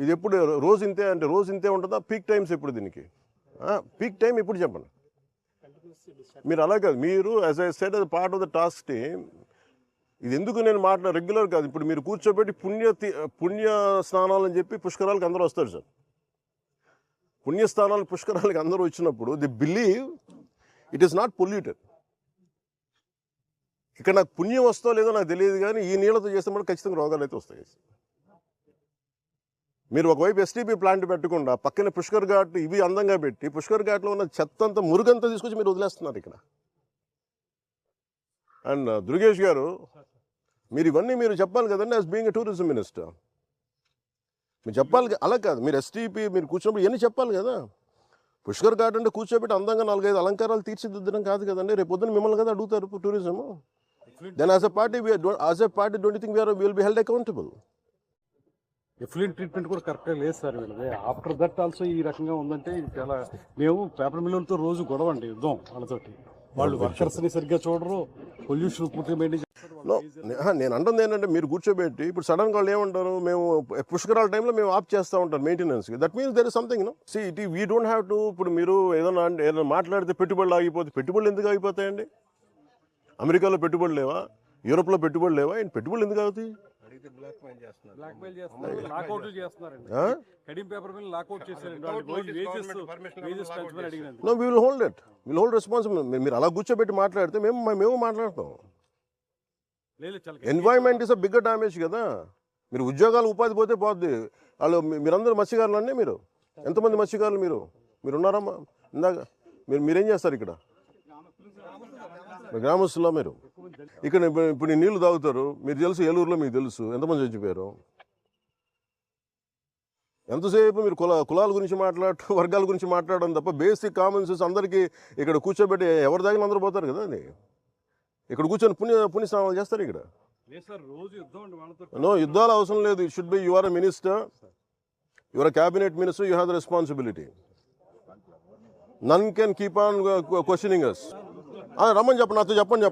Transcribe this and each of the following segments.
ఇది ఎప్పుడు రోజు ఇంతే అంటే రోజు ఇంతే ఉంటుందా? పీక్ టైమ్స్ ఎప్పుడు దీనికి? పీక్ టైం ఎప్పుడు చెప్పండి. మీరు అలా కాదు, మీరు యాజ్ ఐ సెడ్ అది part of the task team. ఇది ఎందుకు నేను రెగ్యులర్ కాదు. ఇప్పుడు మీరు కూర్చోబెట్టి పుణ్య స్నానాలు అని చెప్పి పుష్కరాలకు అందరూ వస్తారు సార్. పుణ్యస్థానాలు పుష్కరాలకు అందరూ వచ్చినప్పుడు the believe it is not polluted. ఇక్కడ నాకు పుణ్యం వస్తో లేదో నాకు తెలియదు, కానీ ఈ నీళ్ళతో చేస్తే కూడా ఖచ్చితంగా రోగాలు అయితే వస్తాయి. మీరు ఒకవైపు ఎస్టీపీ ప్లాంట్ పెట్టకుండా పక్కన పుష్కర్ ఘాట్ ఇవి అందంగా పెట్టి పుష్కర్ ఘాట్లో ఉన్న చెత్త అంతా మురుగంతా తీసుకొచ్చి మీరు వదిలేస్తున్నారు ఇక్కడ. అండ్ దుర్గేష్ గారు, మీరు ఇవన్నీ మీరు చెప్పాలి కదండి as being a tourism minister. మీరు చెప్పాలి, అలా కాదు. మీరు ఎస్టీపీ మీరు కూర్చున్నప్పుడు ఇవన్నీ చెప్పాలి కదా. పుష్కర్ ఘాట్ అంటే కూర్చోబెట్టి అందంగా 4-5 అలంకారాలు తీర్చిదిద్దడం కాదు కదండి. రేపు పొద్దున మిమ్మల్ని కదా అడుగుతారు tourism. Then as a party don't think will be held accountable. Effluent treatment కూడా కరెక్ట్గా లేదు సార్ వీళ్ళది. ఆఫ్టర్ దట్ ఆల్సో ఈ రకంగా ఉందంటే ఇది చాలా, మేము పేపర్ మిల్లులతో రోజు గొడవ అండి, యుద్ధం వాళ్ళతోటి. వాళ్ళు వర్కర్స్ని సరిగ్గా చూడరు, పొల్యూషన్ పూర్తిగా మెయింటైన్ చేస్తారు. నేను అంటుంది ఏంటంటే మీరు కూర్చోబెట్టి ఇప్పుడు సడన్గా వాళ్ళు ఏమంటారు, మేము పుష్కరాల టైంలో మేము ఆఫ్ చేస్తూ ఉంటాం మెయింటెనెన్స్కి. That means there is something see it we don't have to. ఇప్పుడు మీరు ఏదైనా మాట్లాడితే పెట్టుబడులు ఆగిపోతే, పెట్టుబడులు ఎందుకు ఆగిపోతాయండి? అమెరికాలో పెట్టుబడులు లేవా? యూరోప్లో పెట్టుబడులు లేవా? పెట్టుబడులు ఎందుకు అవుతాయి? No, we will hold it. We will hold responsible. మీరు అలా కూర్చోబెట్టి మాట్లాడితే మేము మాట్లాడతాం. Environment is a bigger damage కదా. మీరు ఉద్యోగాలు ఉపాధి పోతే పోద్ది. వాళ్ళు మీరందరూ మత్స్యకారులు అండి. మీరు ఎంతమంది మత్స్యకారులు మీరు ఉన్నారమ్మా? ఇందాక మీరేం చేస్తారు ఇక్కడ? గ్రామస్తుల్లో మీరు ఇక్కడ ఇప్పుడు నీళ్లు తాగుతారు. మీరు తెలుసు, ఏలూరులో మీకు తెలుసు ఎంతమంది చచ్చిపోయారు. ఎంతసేపు మీరు కులాల గురించి మాట్లాడటం, వర్గాల గురించి మాట్లాడడం తప్ప బేసిక్ కామన్ సెన్స్ అందరికీ ఇక్కడ కూర్చోబెట్టి ఎవరి దాకా అందరూ పోతారు కదా. అది ఇక్కడ కూర్చొని పుణ్య స్నానాలు చేస్తారు ఇక్కడ. నో, యుద్ధాలు అవసరం లేదు. It should be you are a minister, you are a cabinet minister, you have the responsibility. None can keep on questioning us. రమ్మని చెప్పండి, నాతో చెప్పండి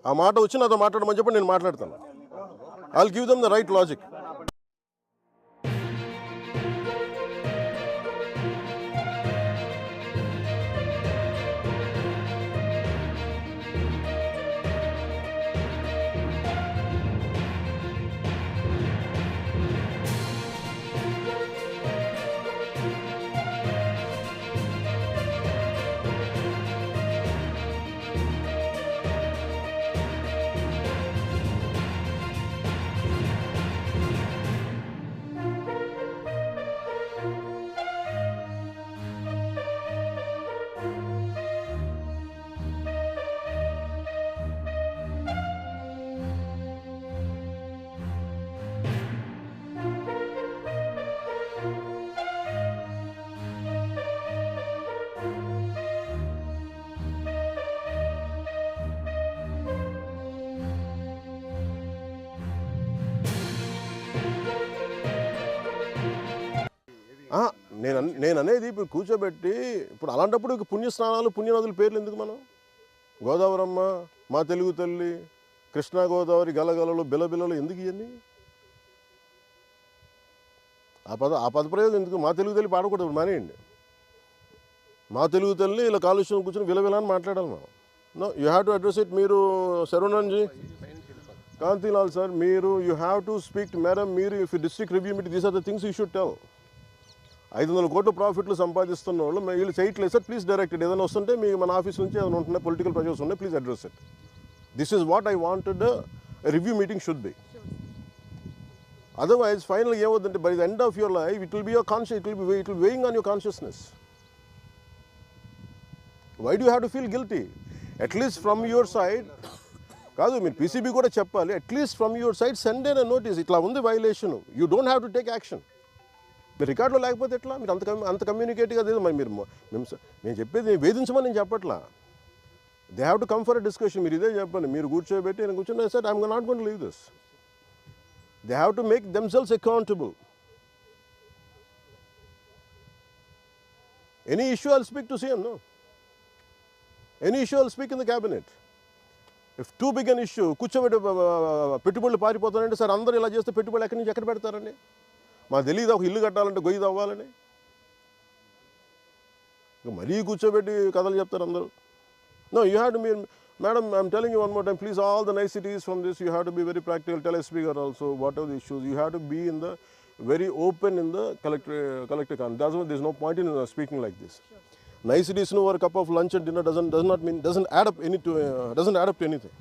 ఆ మాట వచ్చి నాతో మాట్లాడమని చెప్పండి, నేను మాట్లాడతాను. I will give them the right logic. నేను అనేది ఇప్పుడు కూర్చోబెట్టి ఇప్పుడు అలాంటప్పుడు పుణ్యస్నానాలు పుణ్యనదుల పేర్లు ఎందుకు? మనం గోదావరమ్మ, మా తెలుగు తల్లి, కృష్ణా గోదావరి, గలగలలు, బిలబిలలు ఎందుకు ఇవన్నీ? ఆ పదప్రయోగం ఎందుకు? మా తెలుగు తల్లి పాడకూడదు, మానేయండి. మా తెలుగు తల్లి ఇలా కాలుష్యం కూర్చొని విలవిలని మాట్లాడాలి మనం. No, you have to address it. మీరు శరవణన్జీ, కాంతిలాల్ సార్, మీరు you have to speak to madam. మీరు if district review meeting, these are the things you should tell. 500 కోట్ల ప్రాఫిట్లు సంపాదిస్తున్న వాళ్ళు వీళ్ళు చేయట్లేదు సార్, ప్లీజ్ డైరెక్టెడ్. ఏదైనా వస్తుంటే మన ఆఫీస్ నుంచి ఏదైనా ఉంటున్నాయి, పొలిటికల్ ప్రెషర్స్ ఉన్నాయి, please address it. This is what I wanted review meeting should be. Otherwise ఫైనల్గా ఏమవుతుందంటే by the end of your life it will be your conscious, it will weighing on your consciousness. Why do have to feel guilty? At least from your side కాదు, మీరు PCB కూడా చెప్పాలి. At least from your side send a notice, ఇట్లా ఉంది violation, you don't have to take action. మీరు రికార్డులో లేకపోతే ఎట్లా? మీరు అంత కమ్యూనికేట్గా లేదు. మరి నేను చెప్పేది వేధించమని నేను చెప్పట్లా. They have to come for a discussion. మీరు ఇదే చెప్పండి. మీరు కూర్చోబెట్టి నేను కూర్చొని sir I'm not going to leave this. They have to make themselves accountable. Any issue I'll speak to CM. No, any issue I'll speak in the cabinet. If too big an issue కూర్చోబెట్టి పెట్టుబడులు పారిపోతారంటే sir అందరూ ఇలా చేస్తే పెట్టుబడులు ఎక్కడి నుంచి ఎక్కడ పెడతారండి? మాకు తెలియదు ఒక ఇల్లు కట్టాలంటే గొయ్యి తవ్వాలని. ఇక మరీ కూర్చోబెట్టి కథలు చెప్తారు అందరూ. No, you have to me madam, I'm telling you one more time, please all the niceties from this you have to be very practical, tell speaker also whatever the issues, you have to be in the very open in the collective con. That's why there's no point in speaking like this. Niceties over a cup of lunch and dinner doesn't add up to anything.